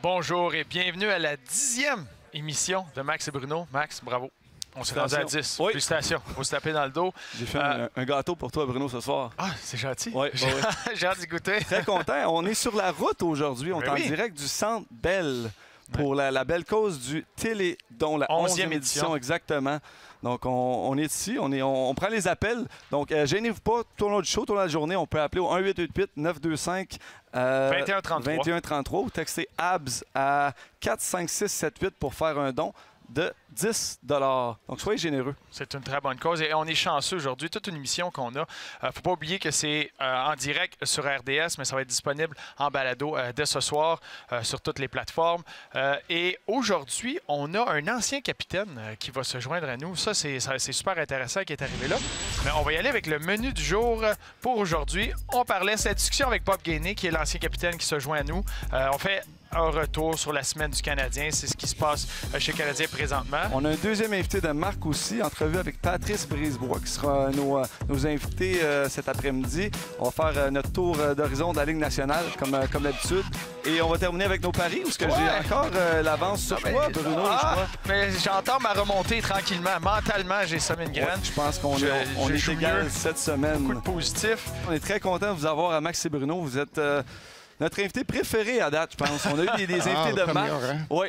Bonjour et bienvenue à la 10e émission de Max et Bruno. Max, bravo. On s'est rendu à 10. Oui. Félicitations. Il faut se taper dans le dos. J'ai fait un gâteau pour toi, Bruno, ce soir. Ah, c'est gentil. Oui, j'ai hâte d'y goûter. Très content. On est sur la route aujourd'hui. On est en direct du Centre Bell pour la belle cause du Télédon, la 11e édition. Exactement. Donc, on est ici, on prend les appels. Donc, gênez-vous pas, tout au long du show, tout au long de la journée, on peut appeler au 1-888-925-2133 ou texter ABS à 45678 pour faire un don de 10 $. Donc, soyez généreux. C'est une très bonne cause et on est chanceux aujourd'hui. Toute une émission qu'on a. Faut pas oublier que c'est en direct sur RDS, mais ça va être disponible en balado dès ce soir sur toutes les plateformes. Et aujourd'hui, on a un ancien capitaine qui va se joindre à nous. Ça, c'est super intéressant qui est arrivé là. Mais on va y aller avec le menu du jour pour aujourd'hui. On parlait cette discussion avec Bob Gainey, qui est l'ancien capitaine qui se joint à nous. On fait un retour sur la semaine du Canadien. C'est ce qui se passe chez le Canadien présentement. On a un deuxième invité de Marc aussi, entrevue avec Patrice Brisebois, qui sera nos invités cet après-midi. On va faire notre tour d'horizon de la Ligue nationale, comme d'habitude. Et on va terminer avec nos paris, parce que j'ai encore l'avance sur toi, Bruno. Mais j'entends ma remontée tranquillement. Mentalement, j'ai semé une graine. Je pense qu'on est égal cette semaine. Beaucoup de positif. On est très content de vous avoir à Max et Bruno. Vous êtes notre invité préféré à date, je pense. On a eu des invités de marque. Oui.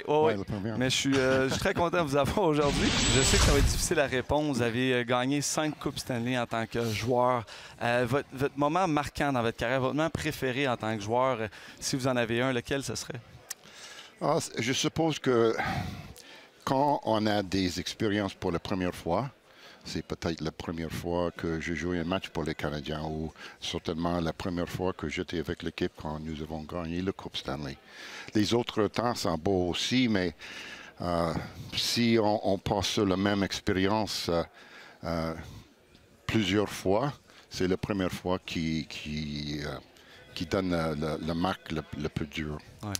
Mais je suis très content de vous avoir aujourd'hui. Je sais que ça va être difficile à répondre. Vous avez gagné 5 Coupes Stanley en tant que joueur. Votre moment marquant dans votre carrière, votre moment préféré en tant que joueur, si vous en avez un, lequel ce serait? Je suppose que quand on a des expériences pour la première fois, c'est peut-être la première fois que j'ai joué un match pour les Canadiens ou certainement la première fois que j'étais avec l'équipe quand nous avons gagné le Coupe Stanley. Les autres temps sont beaux aussi, mais si on passe sur la même expérience plusieurs fois, c'est la première fois qui donne la marque le plus dur. Ouais.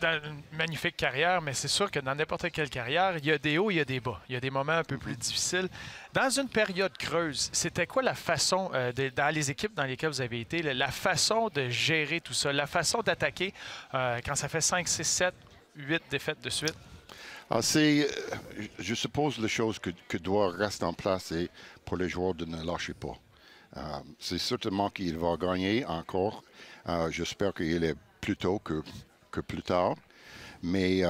Dans une magnifique carrière, mais c'est sûr que dans n'importe quelle carrière, il y a des hauts, il y a des bas. Il y a des moments un peu plus difficiles. Dans une période creuse, c'était quoi la façon, dans les équipes dans lesquelles vous avez été, la façon de gérer tout ça, la façon d'attaquer quand ça fait 5, 6, 7, 8 défaites de suite? Je suppose la chose que doit rester en place, c'est pour les joueurs de ne lâcher pas. C'est certainement qu'il va gagner encore. J'espère qu'il est plus tôt que plus tard. Mais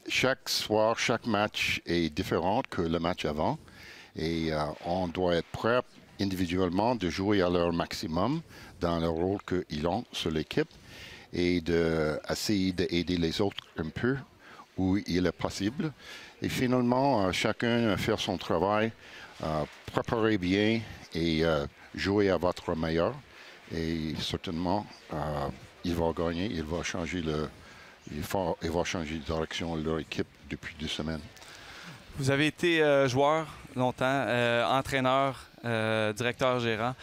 chaque soir, chaque match est différent que le match avant. Et on doit être prêt individuellement de jouer à leur maximum dans le rôle qu'ils ont sur l'équipe et d'essayer d'aider les autres un peu où il est possible. Et finalement, chacun faire son travail, préparer bien et jouer à votre meilleur. Et certainement, il va gagner, il va changer de direction de leur équipe depuis 2 semaines. Vous avez été joueur longtemps, entraîneur, directeur gérant.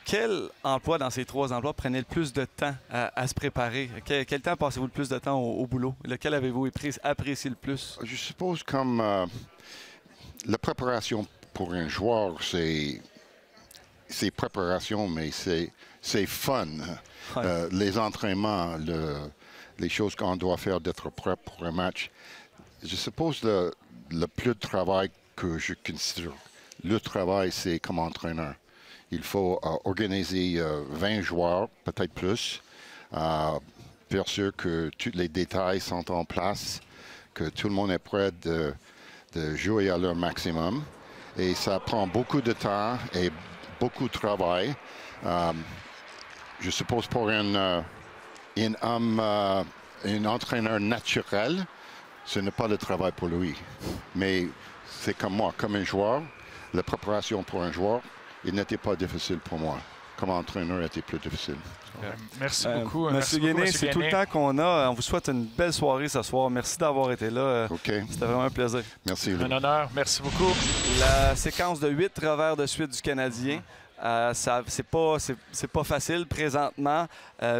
Quel emploi dans ces 3 emplois prenait le plus de temps à se préparer? Quel temps passez-vous le plus de temps au boulot? Lequel avez-vous apprécié le plus? Je suppose comme la préparation pour un joueur, c'est préparation, mais c'est fun. Ouais. Les entraînements, les choses qu'on doit faire d'être prêt pour un match. Je suppose le plus de travail que je considère. Le travail, c'est comme entraîneur. Il faut organiser 20 joueurs, peut-être plus, faire sûr que tous les détails sont en place, que tout le monde est prêt de jouer à leur maximum. Et ça prend beaucoup de temps et beaucoup de travail. Je suppose pour un entraîneur naturel, ce n'est pas le travail pour lui. Mais c'est comme moi, comme un joueur, la préparation pour un joueur, il n'était pas difficile pour moi. Comme entraîneur, il était plus difficile. Merci beaucoup. Monsieur Gainey, c'est tout le temps qu'on a. On vous souhaite une belle soirée ce soir. Merci d'avoir été là. Okay. C'était vraiment un plaisir. Merci. Un honneur. Merci beaucoup. La séquence de 8 revers de suite du Canadien. C'est pas facile présentement.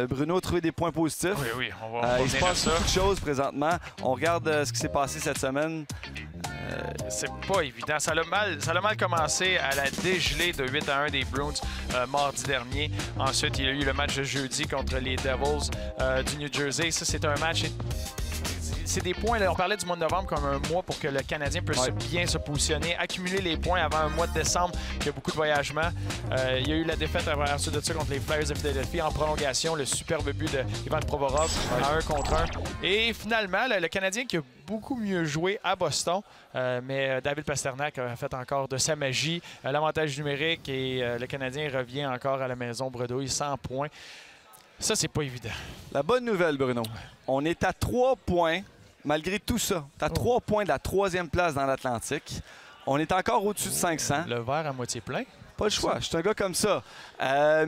Bruno a trouvé des points positifs. Oui, on va il se passe beaucoup de choses présentement. On regarde ce qui s'est passé cette semaine. C'est pas évident. Ça a mal commencé à la dégelée de 8-1 des Bruins mardi dernier. Ensuite, il y a eu le match de jeudi contre les Devils du New Jersey. Ça, c'est un match... C'est des points, là, on parlait du mois de novembre comme un mois pour que le Canadien puisse bien se positionner, accumuler les points avant un mois de décembre, qu'il y a beaucoup de voyagements. Il y a eu la défaite ensuite de ça contre les Flyers de Philadelphie en prolongation, le superbe but d'Ivan Provorov à 1 contre 1. Et finalement, le Canadien qui a beaucoup mieux joué à Boston, mais David Pastrnak a fait encore de sa magie, l'avantage numérique et le Canadien revient encore à la maison bredouille, 100 points. Ça, c'est pas évident. La bonne nouvelle, Bruno, on est à 3 points. Malgré tout ça, tu as 3 points de la 3e place dans l'Atlantique. On est encore au-dessus de 500. Le verre à moitié plein. Pas le choix. Je suis un gars comme ça.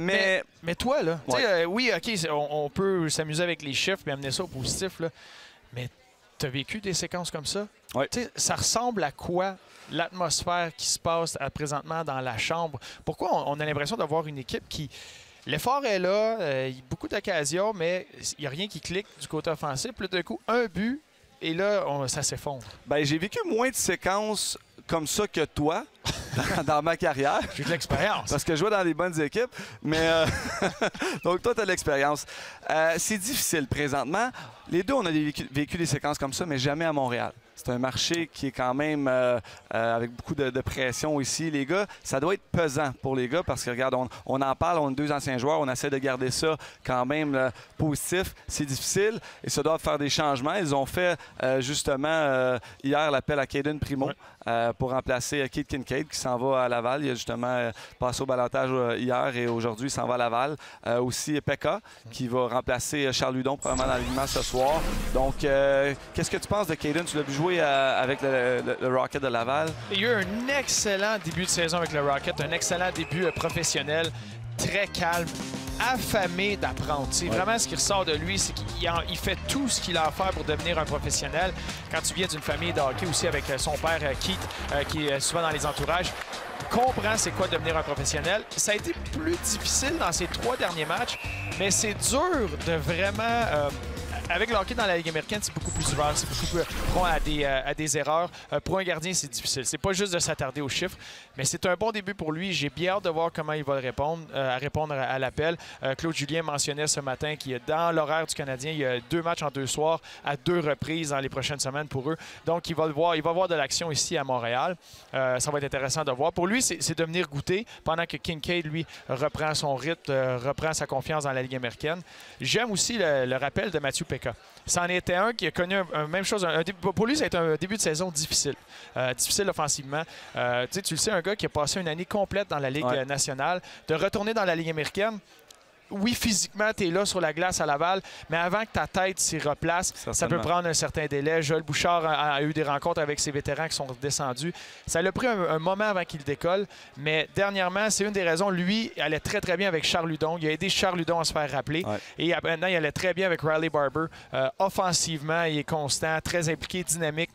Mais toi, là, oui, OK, on peut s'amuser avec les chiffres et amener ça au positif, là, mais tu as vécu des séquences comme ça? Oui. Ça ressemble à quoi l'atmosphère qui se passe présentement dans la chambre? Pourquoi on a l'impression d'avoir une équipe qui... L'effort est là, il y a beaucoup d'occasions, mais il n'y a rien qui clique du côté offensif. Puis d'un coup, un but, et là, ça s'effondre. Bien, j'ai vécu moins de séquences comme ça que toi dans ma carrière. J'ai de l'expérience. Parce que je jouais dans les bonnes équipes. Mais donc, toi, tu as de l'expérience. C'est difficile présentement. Les deux, on a vécu des séquences comme ça, mais jamais à Montréal. C'est un marché qui est quand même avec beaucoup de pression ici. Les gars, ça doit être pesant pour les gars parce que, regarde, on en parle, on est 2 anciens joueurs, on essaie de garder ça quand même positif. C'est difficile et ça doit faire des changements. Ils ont fait justement hier l'appel à Caden Primo pour remplacer Keith Kincaid qui s'en va à Laval. Il a justement passé au ballottage hier et aujourd'hui, il s'en va à Laval. Aussi Pekka qui va remplacer Charles Hudon probablement dans l'alignement ce soir. Donc, qu'est-ce que tu penses de Caden? Tu l'as vu jouer avec le Rocket de Laval. Il y a eu un excellent début de saison avec le Rocket, un excellent début professionnel, très calme, affamé d'apprendre. Vraiment, ce qui ressort de lui, c'est qu'il fait tout ce qu'il a à faire pour devenir un professionnel. Quand tu viens d'une famille de hockey aussi avec son père Keith, qui est souvent dans les entourages, comprend c'est quoi devenir un professionnel. Ça a été plus difficile dans ces 3 derniers matchs, mais c'est dur de vraiment... avec le hockey dans la Ligue américaine, c'est beaucoup plus ouvert, c'est beaucoup plus prompt à des erreurs. Pour un gardien, c'est difficile. C'est pas juste de s'attarder aux chiffres, mais c'est un bon début pour lui. J'ai bien hâte de voir comment il va répondre à l'appel. Claude Julien mentionnait ce matin qu'il y a dans l'horaire du Canadien, il y a 2 matchs en 2 soirs à 2 reprises dans les prochaines semaines pour eux. Donc, il va voir de l'action ici à Montréal. Ça va être intéressant de voir. Pour lui, c'est de venir goûter pendant que Kincaid, lui, reprend son rythme, reprend sa confiance dans la Ligue américaine. J'aime aussi le rappel de Mathieu Pekka. C'en était un qui a connu même chose. Pour lui, ça a été un début de saison difficile. Difficile offensivement. Tu le sais, un gars qui a passé une année complète dans la Ligue nationale, de retourner dans la Ligue américaine. Oui, physiquement, tu es là sur la glace à Laval, mais avant que ta tête s'y replace, ça peut prendre un certain délai. Joël Bouchard a eu des rencontres avec ses vétérans qui sont descendus. Ça l'a pris un moment avant qu'il décolle, mais dernièrement, c'est une des raisons. Lui, il allait très, très bien avec Charles Hudon. Il a aidé Charles Hudon à se faire rappeler. Et maintenant, il allait très bien avec Riley Barber. Offensivement, il est constant, très impliqué, dynamique.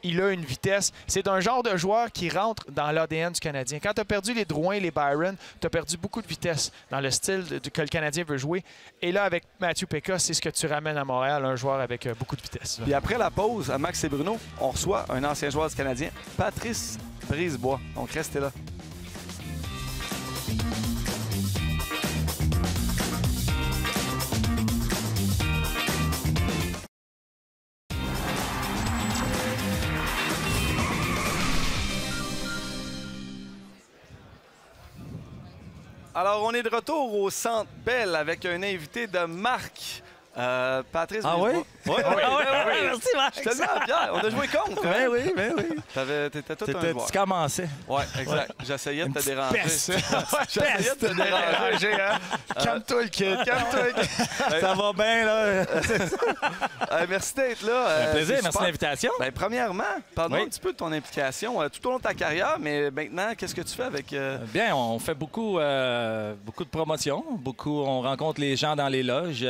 Il a une vitesse. C'est un genre de joueur qui rentre dans l'ADN du Canadien. Quand tu as perdu les Drouin et les Byron, tu as perdu beaucoup de vitesse dans le style que le Canadien veut jouer. Et là, avec Mathieu Pekka, c'est ce que tu ramènes à Montréal, un joueur avec beaucoup de vitesse. Puis après la pause, à Max et Bruno, on reçoit un ancien joueur du Canadien, Patrice Brisebois. Donc, restez là. Alors, on est de retour au Centre Bell avec un invité de marque. Patrice Brisebois. Oui? Oui, merci, Marc. Je te dis, Pierre, on a joué contre. Oui. T'étais tout un joueur. Tu commençais. Oui, exact. J'essayais de te déranger. J'essayais de te déranger, hein? Calme-toi, le kid. Ça va bien, là. Merci d'être là. Un plaisir, merci de l'invitation. Premièrement, parle-nous un petit peu de ton implication tout au long de ta carrière, mais maintenant, qu'est-ce que tu fais avec... Bien, on fait beaucoup de promotions. On rencontre les gens dans les loges.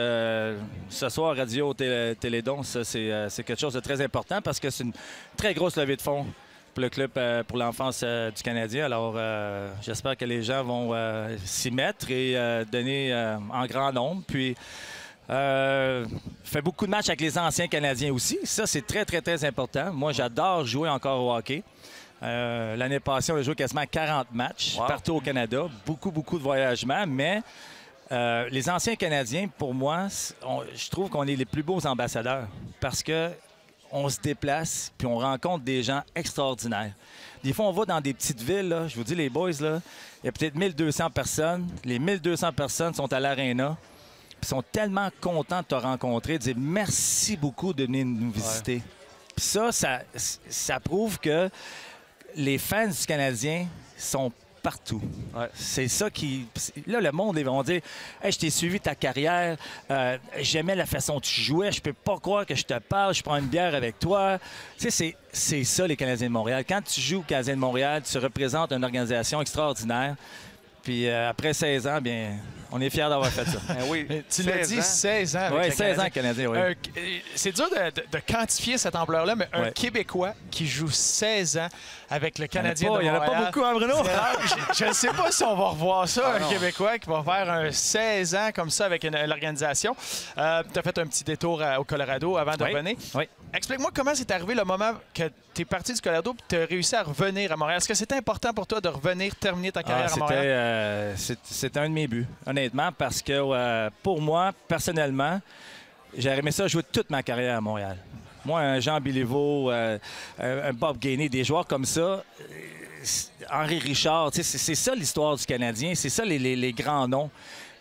Ce soir, Radio Télédon, ça, c'est quelque chose de très important parce que c'est une très grosse levée de fonds pour le club pour l'enfance du Canadien. Alors, j'espère que les gens vont s'y mettre et donner en grand nombre. Puis, fait beaucoup de matchs avec les anciens Canadiens aussi. Ça, c'est très, très, très important. Moi, j'adore jouer encore au hockey. L'année passée, on a joué quasiment 40 matchs partout au Canada. Beaucoup, beaucoup de voyagements, mais les anciens Canadiens, pour moi, je trouve qu'on est les plus beaux ambassadeurs parce que on se déplace puis on rencontre des gens extraordinaires. Des fois, on va dans des petites villes, là, je vous dis, les boys, là, il y a peut-être 1200 personnes. Les 1200 personnes sont à l'aréna. Ils sont tellement contents de te rencontrer, de dire merci beaucoup de venir nous visiter. Puis ça prouve que les fans du Canadien sont partout. C'est ça qui... Là, le monde, ils vont dire « Hey, je t'ai suivi ta carrière, j'aimais la façon dont tu jouais, je peux pas croire que je te parle, je prends une bière avec toi. » Tu sais, c'est ça, les Canadiens de Montréal. Quand tu joues aux Canadiens de Montréal, tu représentes une organisation extraordinaire. Puis après 16 ans, bien, on est fiers d'avoir fait ça. Oui, tu l'as dit, 16 ans. Oui, 16 ans Canadien, oui. C'est dur de quantifier cette ampleur-là, mais un Québécois qui joue 16 ans avec le Canadien de Montréal. Il n'y en a pas beaucoup, hein, Bruno? Je ne sais pas si on va revoir ça, un Québécois qui va faire un 16 ans comme ça avec l'organisation. Tu as fait un petit détour au Colorado avant de revenir. Oui. Explique-moi comment c'est arrivé le moment que tu es parti du Colorado et tu as réussi à revenir à Montréal. Est-ce que c'était important pour toi de revenir terminer ta carrière à Montréal? C'était un de mes buts, honnêtement, parce que pour moi, personnellement, j'ai aimé ça jouer toute ma carrière à Montréal. Moi, un Jean Béliveau, un Bob Gainey, des joueurs comme ça, Henri Richard, c'est ça l'histoire du Canadien, c'est ça les grands noms.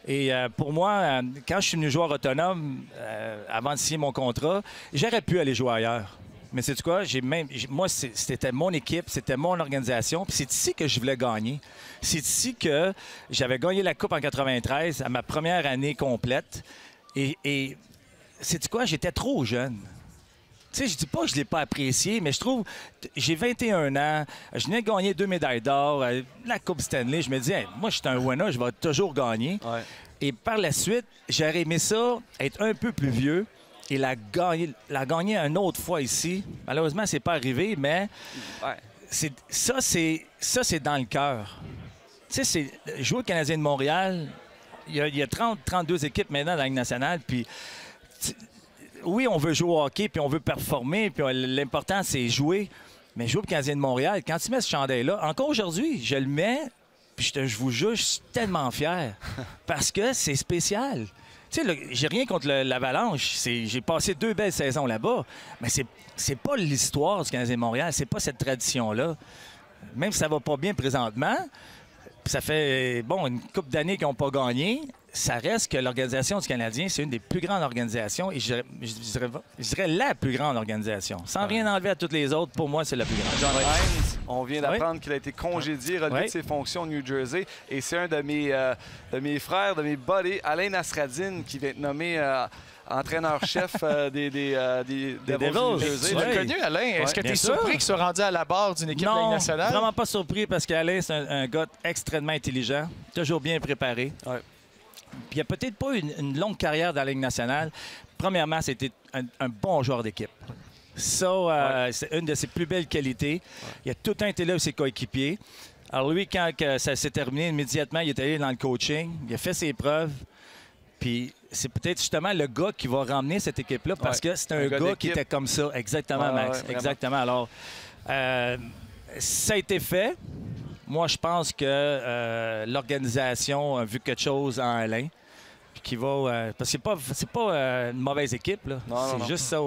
Et pour moi, quand je suis venu joueur autonome, avant de signer mon contrat, j'aurais pu aller jouer ailleurs. Mais c'est quoi? Moi, c'était mon équipe, c'était mon organisation, puis c'est ici que je voulais gagner. C'est ici que j'avais gagné la Coupe en 93, à ma première année complète. Et c'est quoi? J'étais trop jeune. Tu sais, je dis pas que je ne l'ai pas apprécié, mais je trouve, j'ai 21 ans, je venais de gagner 2 médailles d'or, la Coupe Stanley. Je me dis, hey, moi, je suis un winner, je vais toujours gagner. Ouais. Et par la suite, j'aurais aimé ça, être un peu plus vieux et la gagner une autre fois ici. Malheureusement, c'est pas arrivé, mais ça, c'est dans le cœur. Tu sais, jouer au Canadien de Montréal, il y a 32 équipes maintenant dans la Ligue nationale, puis... Oui, on veut jouer au hockey, puis on veut performer, puis l'important, c'est jouer. Mais jouer au Canadien de Montréal, quand tu mets ce chandail-là, encore aujourd'hui, je le mets, puis je vous jure, je suis tellement fier. Parce que c'est spécial. Tu sais, j'ai rien contre l'Avalanche. J'ai passé 2 belles saisons là-bas. Mais c'est pas l'histoire du Canadien de Montréal. C'est pas cette tradition-là. Même si ça va pas bien présentement, puis ça fait, une couple d'années qu'ils n'ont pas gagné, ça reste que l'organisation du Canadien, c'est une des plus grandes organisations et je dirais la plus grande organisation. Sans rien enlever à toutes les autres, pour moi, c'est la plus grande. John Hynes, on vient d'apprendre qu'il a été congédié, relevé de ses fonctions au New Jersey. Et c'est un de mes frères, de mes buddies, Alain Nasradine, qui va être nommé entraîneur-chef des Devils du New Jersey. Tu l'as connu, Alain? Est-ce que tu es surpris qu'il soit rendu à la barre d'une équipe de la Ligue nationale? Non, vraiment pas surpris parce qu'Alain, c'est un gars extrêmement intelligent, toujours bien préparé. Ouais. Puis il n'y a peut-être pas une longue carrière dans la Ligue nationale. Premièrement, c'était un bon joueur d'équipe. Ça, c'est une de ses plus belles qualités. Il a tout le temps été là avec ses coéquipiers. Alors lui, quand ça s'est terminé, immédiatement, il est allé dans le coaching. Il a fait ses preuves. Puis c'est peut-être justement le gars qui va ramener cette équipe-là parce que c'est un gars qui était comme ça. Exactement, Max. Exactement. Alors, ça a été fait. Moi, je pense que l'organisation a vu quelque chose en Alain. Qui va, parce que c'est pas une mauvaise équipe. C'est juste ça.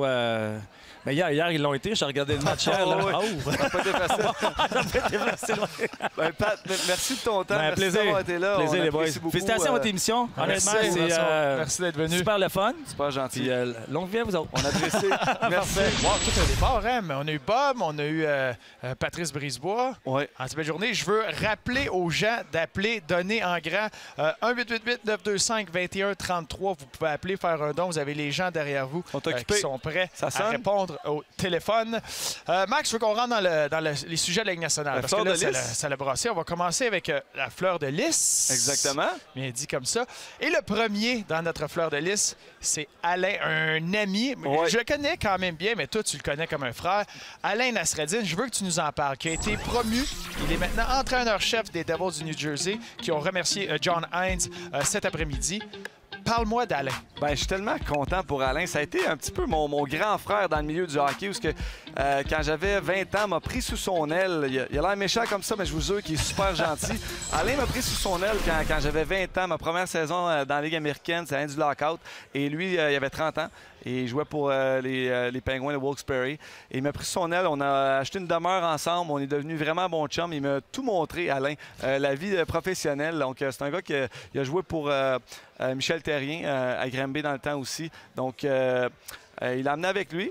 Mais hier, ils l'ont été. J'ai regardé le match hier. Ça n'a pas été facile. Ça n'a pas été facile. Pat, merci de ton temps. Merci d'avoir été là. Plaisir, les boys. Félicitations à votre émission. Honnêtement, merci d'être venu. Super le fun. Super gentil. Puis, longue vie à vous autres. On a apprécié. Merci. Wow, tout un départ, hein? On a eu Bob, on a eu Patrice Brisebois. Oui. En cette belle journée, je veux rappeler aux gens d'appeler, donner en grand 1-888-925-21. 21-33. Vous pouvez appeler, faire un don. Vous avez les gens derrière vous qui sont prêts à répondre au téléphone. Max, je veux qu'on rentre dans les sujets de la Ligue nationale. Parce que là, ça l'a brassé. On va commencer avec la fleur de lys. Exactement. Bien dit comme ça. Et le premier dans notre fleur de lys, c'est Alain, un ami. Ouais. Je le connais quand même bien, mais toi, tu le connais comme un frère. Alain Nasreddine, je veux que tu nous en parles, qui a été promu. Il est maintenant entraîneur-chef des Devils du New Jersey, qui ont remercié John Hines cet après-midi. Parle-moi d'Alain. Ben, je suis tellement content pour Alain. Ça a été un petit peu mon grand frère dans le milieu du hockey, parce que quand j'avais 20 ans, m'a pris sous son aile. Il a l'air méchant comme ça, mais je vous jure qu'il est super gentil. Alain m'a pris sous son aile quand j'avais 20 ans. Ma première saison dans la Ligue américaine, c'est l'année du lockout. Et lui, il avait 30 ans. Et il jouait pour les Penguins de Wilkes-Barre. Et il m'a pris sous son aile. On a acheté une demeure ensemble. On est devenus vraiment bons chums. Il m'a tout montré, Alain, la vie professionnelle. Donc, c'est un gars qui a joué pour Michel Therrien à Granby dans le temps aussi. Donc, il l'a amené avec lui.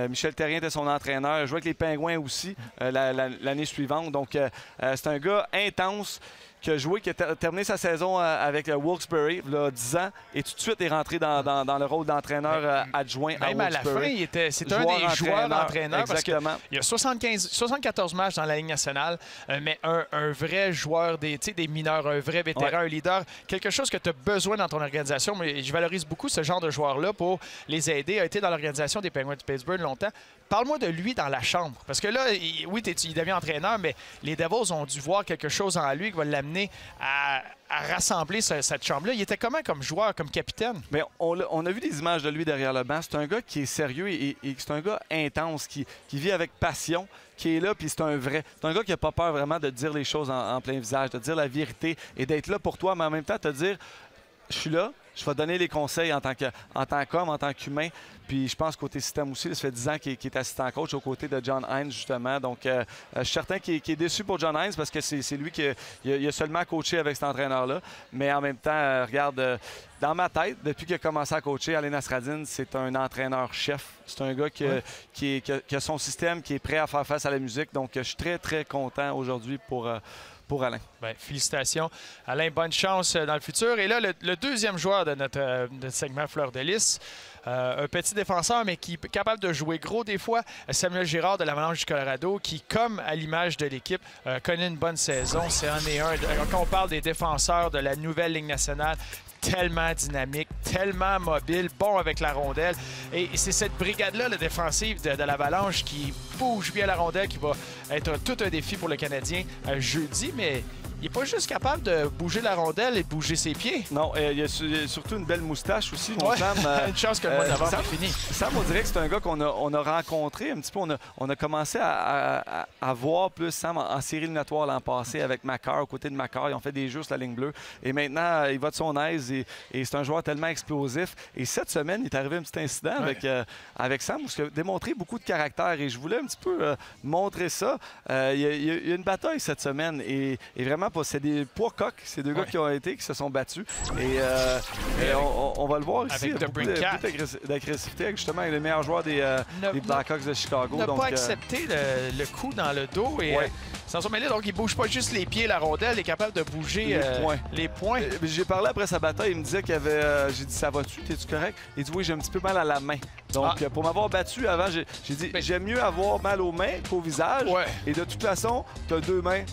Michel Therrien était son entraîneur. Il jouait avec les Penguins aussi l'année suivante. Donc, c'est un gars intense qui a joué, qui a terminé sa saison avec Wilkes-Barre il y a 10 ans et tout de suite est rentré dans le rôle d'entraîneur adjoint à Wilkes-Barre. Même à la fin, c'était un des joueurs-entraîneurs parce qu'il y a 74 matchs dans la Ligue nationale, mais un vrai joueur des mineurs, un vrai vétéran, un leader, quelque chose que tu as besoin dans ton organisation. Mais je valorise beaucoup ce genre de joueurs-là pour les aider. Il a été dans l'organisation des Penguins de Pittsburgh longtemps. Parle-moi de lui dans la chambre. Parce que là, oui, il devient entraîneur, mais les Devils ont dû voir quelque chose en lui qui va l'amener à rassembler cette chambre-là. Il était comment comme joueur, comme capitaine? Bien, on a vu des images de lui derrière le banc. C'est un gars qui est sérieux et c'est un gars intense, qui vit avec passion, qui est là, puis c'est un vrai. C'est un gars qui n'a pas peur vraiment de dire les choses en plein visage, de dire la vérité et d'être là pour toi, mais en même temps, te dire, je suis là, je vais donner les conseils en tant qu'homme, en tant qu'humain. Puis je pense côté système aussi, ça fait 10 ans qu'il est assistant coach aux côtés de John Hines, justement. Donc, je suis certain qu'il est déçu pour John Hines parce que c'est lui qui a seulement coaché avec cet entraîneur-là. Mais en même temps, regarde, dans ma tête, depuis qu'il a commencé à coacher, Alain Nasreddine, c'est un entraîneur-chef. C'est un gars qui a son système, qui est prêt à faire face à la musique. Donc, je suis très, très content aujourd'hui pour Alain. Bien, félicitations. Alain, bonne chance dans le futur. Et là, le deuxième joueur de notre segment Fleur de lys, un petit défenseur, mais qui est capable de jouer gros des fois, Samuel Girard de l'Avalanche du Colorado, qui, comme à l'image de l'équipe, connaît une bonne saison. C'est un et un. Quand on parle des défenseurs de la nouvelle Ligue nationale, tellement dynamique, tellement mobile, bon avec la rondelle. Et c'est cette brigade-là, la défensive de l'Avalanche, qui bouge bien la rondelle, qui va être tout un défi pour le Canadien jeudi, mais il n'est pas juste capable de bouger la rondelle et de bouger ses pieds. Non, il y a surtout une belle moustache aussi, mon Sam. Une chance que le mois d'avant est fini. Sam, on dirait que c'est un gars qu'on a rencontré un petit peu. On a commencé à voir plus Sam en série éliminatoire l'an passé avec Makar, aux côtés de Makar. Ils ont fait des jeux sur la ligne bleue. Et maintenant, il va de son aise et c'est un joueur tellement explosif. Et cette semaine, il est arrivé un petit incident avec Sam où il a démontré beaucoup de caractère. Et je voulais un petit peu montrer ça. Il y a une bataille cette semaine et vraiment, c'est des poids coqs, ces deux gars qui se sont battus. Et on va le voir ici. Avec beaucoup d'agressivité, justement, avec le meilleur joueur des Blackhawks de Chicago. Il n'a pas accepté le coup dans le dos. Et sans se mêler, donc il ne bouge pas juste les pieds, la rondelle, il est capable de bouger les poings. J'ai parlé après sa bataille, il me disait qu'il avait... J'ai dit, ça va-tu? T'es-tu correct? Il dit, oui, j'ai un petit peu mal à la main. Donc, pour m'avoir battu avant, j'ai dit, j'aime mieux avoir mal aux mains qu'au visage. Et de toute façon, tu as 2 mains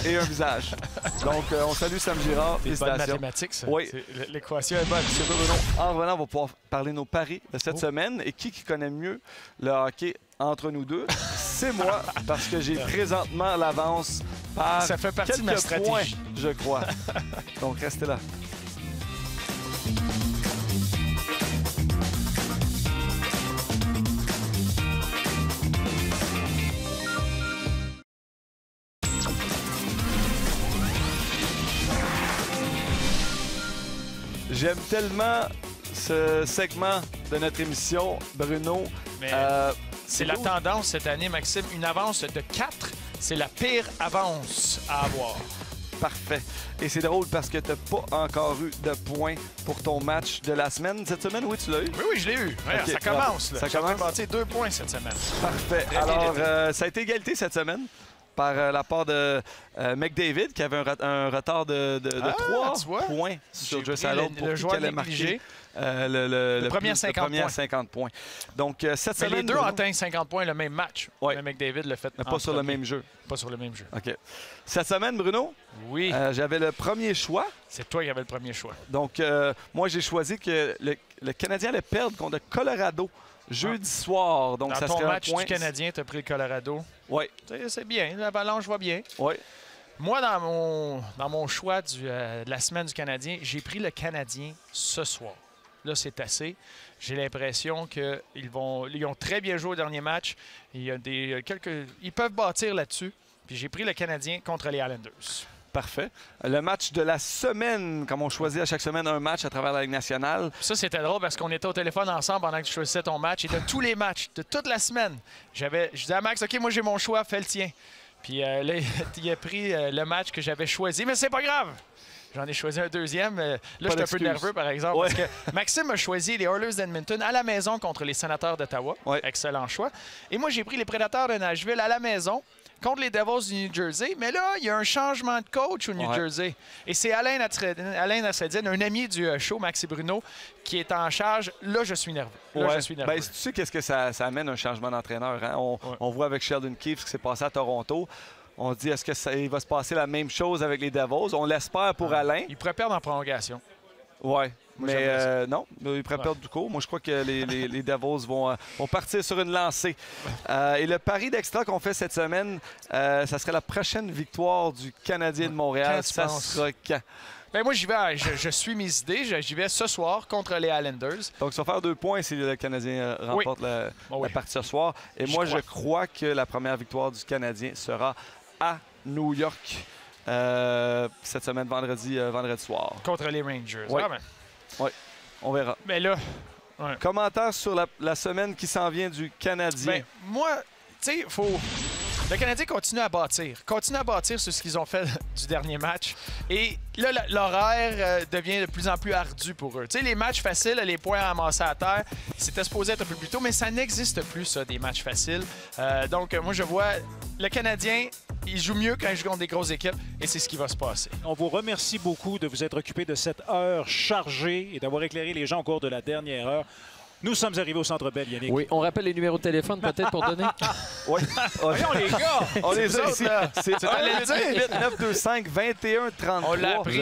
et un visage. Donc, on salue Sam Girard. C'est bonne mathématique, ça. Oui. L'équation est bonne. M. Bruno, en revenant, on va pouvoir parler de nos paris de cette semaine. Et qui connaît mieux le hockey entre nous deux? C'est moi, parce que j'ai présentement l'avance par ça fait partie quelques de ma stratégie, points, je crois. Donc, restez là. J'aime tellement ce segment de notre émission, Bruno. C'est la tendance cette année, Maxime. Une avance de 4, c'est la pire avance à avoir. Parfait. Et c'est drôle parce que tu n'as pas encore eu de points pour ton match de la semaine. Cette semaine, oui, tu l'as eu? Oui, je l'ai eu. Okay, ça commence. Là. Ça commence. J'ai bâti 2 points cette semaine. Parfait. Alors, ça a été égalité cette semaine. par la part de McDavid, qui avait un retard de 3 points sur Joe Salon pour qui allait marquer le premier 50 points. Donc, cette semaine, les deux ont atteint 50 points le même match. Oui. Mais McDavid l'a fait. Mais pas sur le même jeu. Pas sur le même jeu. OK. Cette semaine, Bruno, oui. J'avais le premier choix. C'est toi qui avais le premier choix. Donc, moi, j'ai choisi que le Canadien allait perdre contre Colorado jeudi soir. Donc, dans ça ton serait match un point. du Canadien, tu as pris le Colorado. Oui. C'est bien. L'Avalanche va bien. Oui. Moi, dans mon choix de la semaine du Canadien, j'ai pris le Canadien ce soir. Là, c'est assez. J'ai l'impression qu'ils ont très bien joué au dernier match. Il y a ils peuvent bâtir là-dessus. Puis j'ai pris le Canadien contre les Islanders. Parfait. Le match de la semaine, comme on choisit à chaque semaine un match à travers la Ligue nationale. Ça, c'était drôle parce qu'on était au téléphone ensemble pendant que je choisissais ton match. Et de tous les matchs, de toute la semaine, je disais à Max, OK, moi j'ai mon choix, fais le tien. Puis là, il a pris le match que j'avais choisi. Mais c'est pas grave! J'en ai choisi un deuxième. Là, j'étais un peu nerveux, par exemple, parce que Maxime a choisi les Oilers d'Edmonton à la maison contre les Sénateurs d'Ottawa. Excellent choix. Et moi, j'ai pris les Prédateurs de Nashville à la maison contre les Devils du New Jersey. Mais là, il y a un changement de coach au New Jersey. Et c'est Alain Nasreddine, un ami du show, Max et Bruno, qui est en charge. Là, je suis nerveux. Je suis nerveux. Ben, tu sais qu'est-ce que ça amène, un changement d'entraîneur. Hein? On voit avec Sheldon Keefe ce qui s'est passé à Toronto. On se dit, est-ce qu'il va se passer la même chose avec les Devils? On l'espère pour Alain. Il pourrait perdre en prolongation. Oui, mais non, il pourrait perdre du coup. Moi, je crois que les Devils vont partir sur une lancée. Et le pari d'extra qu'on fait cette semaine, ça serait la prochaine victoire du Canadien de Montréal. Ça sera quand? Ben moi, j'y vais. Je suis mes idées. J'y vais ce soir contre les Islanders. Donc, ça va faire 2 points si le Canadien remporte la partie ce soir. Et moi, je crois que la première victoire du Canadien sera à New York cette semaine, vendredi soir. Contre les Rangers. Oui, on verra. Mais là... Commentaire sur la semaine qui s'en vient du Canadien. Ben, moi, tu sais, le Canadien continue à bâtir. Continue à bâtir sur ce qu'ils ont fait du dernier match. Et là, l'horaire devient de plus en plus ardu pour eux. Tu sais, les matchs faciles, les points ramassés à terre, c'était supposé être un peu plus tôt, mais ça n'existe plus, ça, des matchs faciles. Donc, moi, je vois le Canadien, il joue mieux quand il joue contre des grosses équipes, et c'est ce qui va se passer. On vous remercie beaucoup de vous être occupé de cette heure chargée et d'avoir éclairé les gens au cours de la dernière heure. Nous sommes arrivés au Centre Bell, Yannick. Oui, on rappelle les numéros de téléphone peut-être pour donner. Oui. Voyons, les gars! On les a ici. C'est 1-888-925-2133. On l'a appris.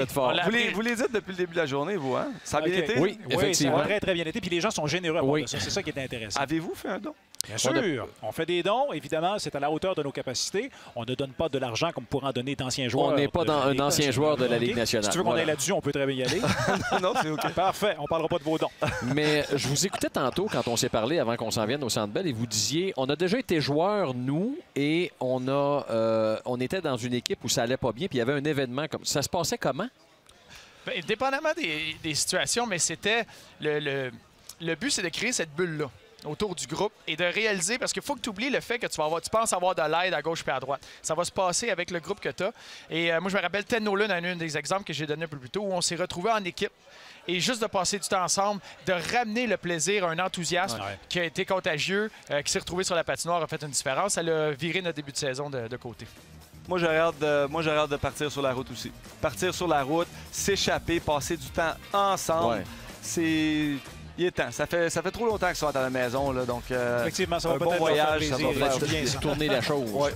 Vous les dites depuis le début de la journée, vous, hein? Ça a bien été? Oui, effectivement. Ça a très, très bien été. Puis les gens sont généreux à part de ça. C'est ça qui est intéressant. Avez-vous fait un don? Bien sûr. On fait des dons. Évidemment, c'est à la hauteur de nos capacités. On ne donne pas de l'argent comme pourrait en donner d'anciens joueurs. On n'est pas dans un ancien joueur de la Ligue nationale. Si tu veux qu'on aille là-dessus, on peut très bien y aller. Non, c'est OK. Parfait. On ne parlera pas de vos dons. Mais je vous écoutais tantôt quand on s'est parlé avant qu'on s'en vienne au Centre Bell et vous disiez, on a déjà été joueurs, nous, et on était dans une équipe où ça allait pas bien, puis il y avait un événement comme ça. Se passait comment? Bien, dépendamment des situations, mais c'était le but, c'est de créer cette bulle-là autour du groupe et de réaliser, parce qu'il faut que tu oublies le fait que tu penses avoir de l'aide à gauche et à droite. Ça va se passer avec le groupe que tu as. Et moi, je me rappelle, Ted Nolan, un des exemples que j'ai donné un peu plus tôt, où on s'est retrouvés en équipe. Et juste de passer du temps ensemble, de ramener le plaisir, un enthousiasme qui a été contagieux, qui s'est retrouvé sur la patinoire, a fait une différence. Ça l'a viré notre début de saison de côté. Moi, j'ai hâte de partir sur la route aussi. Partir sur la route, s'échapper, passer du temps ensemble. Il est temps. Ça fait trop longtemps qu'ils sont à la maison. Là, donc, effectivement, ça va bon voyage, ça va faire bien tourner la chose. Oui,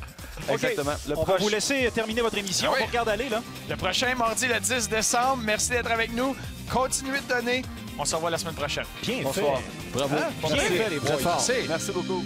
exactement. On va vous laisser terminer votre émission. On regarde aller, là. Le prochain, mardi, le 10 décembre. Merci d'être avec nous. Continuez de donner. On se revoit la semaine prochaine. Bien Bonsoir. fait. Bravo. Bien fait, les boys. Merci beaucoup.